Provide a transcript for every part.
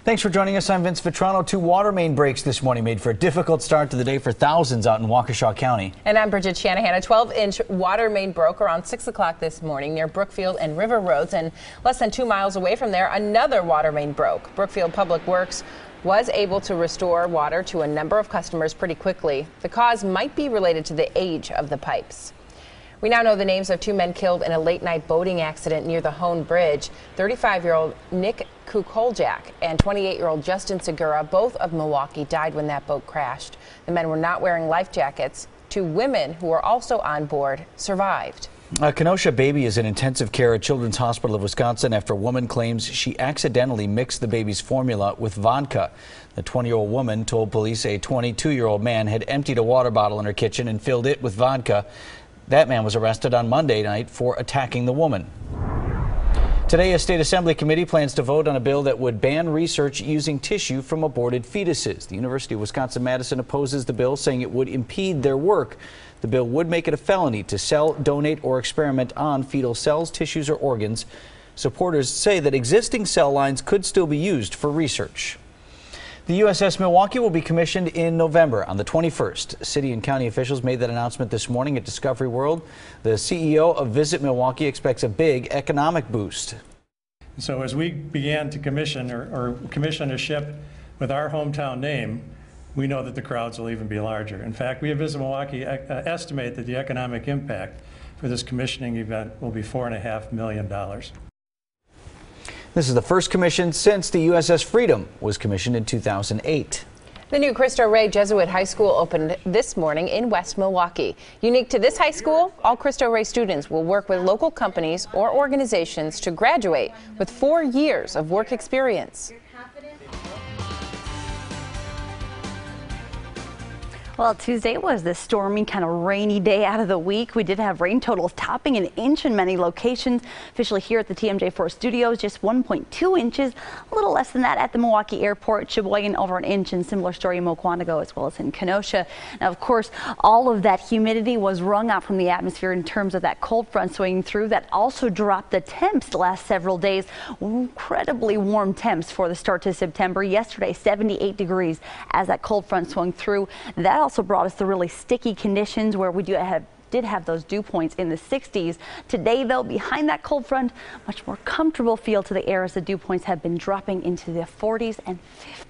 Thanks for joining us. I'm Vince Vitrano. 2 water main breaks this morning made for a difficult start to the day for thousands out in Waukesha County. And I'm Bridget Shanahan. A 12-inch water main broke around 6 o'clock this morning near Brookfield and River Roads, and less than 2 miles away from there, another water main broke. Brookfield Public Works was able to restore water to a number of customers pretty quickly. The cause might be related to the age of the pipes. We now know the names of 2 men killed in a late-night boating accident near the Hone Bridge. 35-year-old Nick Kukoljak and 28-year-old Justin Segura, both of Milwaukee, died when that boat crashed. The men were not wearing life jackets. 2 women who were also on board survived. A Kenosha baby is in intensive care at Children's Hospital of Wisconsin after a woman claims she accidentally mixed the baby's formula with vodka. The 20-year-old woman told police a 22-year-old man had emptied a water bottle in her kitchen and filled it with vodka. That man was arrested on Monday night for attacking the woman. Today, a state assembly committee plans to vote on a bill that would ban research using tissue from aborted fetuses. The University of Wisconsin-Madison opposes the bill, saying it would impede their work. The bill would make it a felony to sell, donate, or experiment on fetal cells, tissues, or organs. Supporters say that existing cell lines could still be used for research. The USS Milwaukee will be commissioned in November on the 21st. City and county officials made that announcement this morning at Discovery World. The CEO of Visit Milwaukee expects a big economic boost. So as we began to commission or commission a ship with our hometown name, we know that the crowds will even be larger. In fact, we at Visit Milwaukee estimate that the economic impact for this commissioning event will be $4.5 million. This is the first commission since the USS Freedom was commissioned in 2008. The new Cristo Rey Jesuit High School opened this morning in West Milwaukee. Unique to this high school, all Cristo Rey students will work with local companies or organizations to graduate with 4 years of work experience. Well, Tuesday was the stormy, kind of rainy day out of the week. We did have rain totals topping an inch in many locations. Officially here at the TMJ4 studios, just 1.2 inches, a little less than that at the Milwaukee Airport. Sheboygan over an inch, and similar story in Mukwonago as well as in Kenosha. Now, of course, all of that humidity was wrung out from the atmosphere in terms of that cold front swinging through. That also dropped the temps the last several days. Incredibly warm temps for the start to September. Yesterday, 78 degrees as that cold front swung through. That also brought us the really sticky conditions where we did have those dew points in the 60s. Today, though, behind that cold front, much more comfortable feel to the air as the dew points have been dropping into the 40s and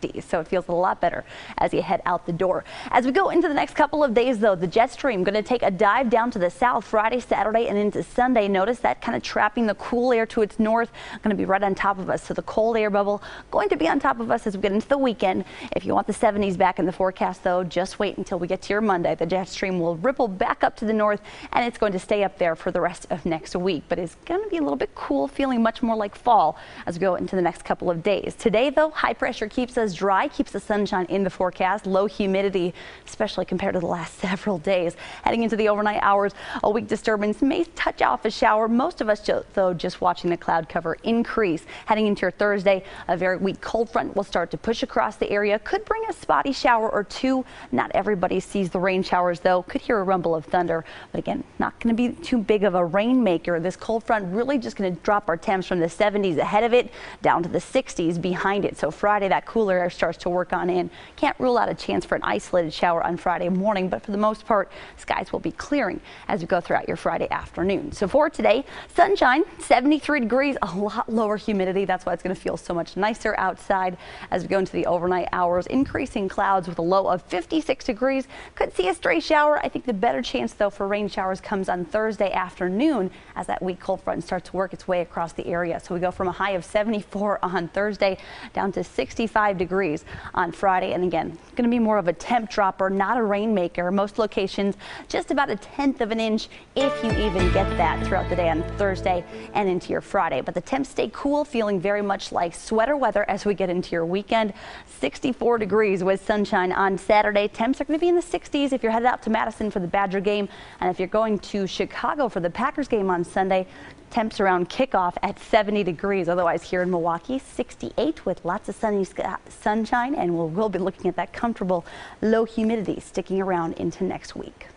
50s. So it feels a lot better as you head out the door. As we go into the next couple of days, though, the jet stream going to take a dive down to the south Friday, Saturday, and into Sunday. Notice that kind of trapping the cool air to its north, going to be right on top of us. So the cold air bubble going to be on top of us as we get into the weekend. If you want the 70s back in the forecast, though, just wait until we get to your Monday. The jet stream will ripple back up to the north, and it's going to stay up there for the rest of next week, but it's going to be a little bit cool, feeling much more like fall as we go into the next couple of days. Today, though, high pressure keeps us dry, keeps the sunshine in the forecast, low humidity, especially compared to the last several days. Heading into the overnight hours, a weak disturbance may touch off a shower. Most of us, though, just watching the cloud cover increase. Heading into your Thursday, a very weak cold front will start to push across the area, could bring a spotty shower or 2. Not everybody sees the rain showers, though. Could hear a rumble of thunder, but again, not going to be too big of a rainmaker. This cold front really just going to drop our temps from the 70s ahead of it down to the 60s behind it. So Friday, that cooler air starts to work on in. Can't rule out a chance for an isolated shower on Friday morning, but for the most part, skies will be clearing as we go throughout your Friday afternoon. So for today, sunshine, 73 degrees, a lot lower humidity. That's why it's going to feel so much nicer outside as we go into the overnight hours. Increasing clouds with a low of 56 degrees. Could see a stray shower. I think the better chance, though, for rain showers comes on Thursday afternoon as that weak cold front starts to work its way across the area. So we go from a high of 74 on Thursday down to 65 degrees on Friday. And again, going to be more of a temp dropper, not a rainmaker. Most locations just about 1/10 of an inch, if you even get that, throughout the day on Thursday and into your Friday. But the temps stay cool, feeling very much like sweater weather as we get into your weekend. 64 degrees with sunshine on Saturday. Temps are going to be in the 60s if you're headed out to Madison for the Badger game. And if you're going to Chicago for the Packers game on Sunday, temps around kickoff at 70 degrees. Otherwise, here in Milwaukee, 68 with lots of sunny sunshine, and we'll be looking at that comfortable low humidity sticking around into next week.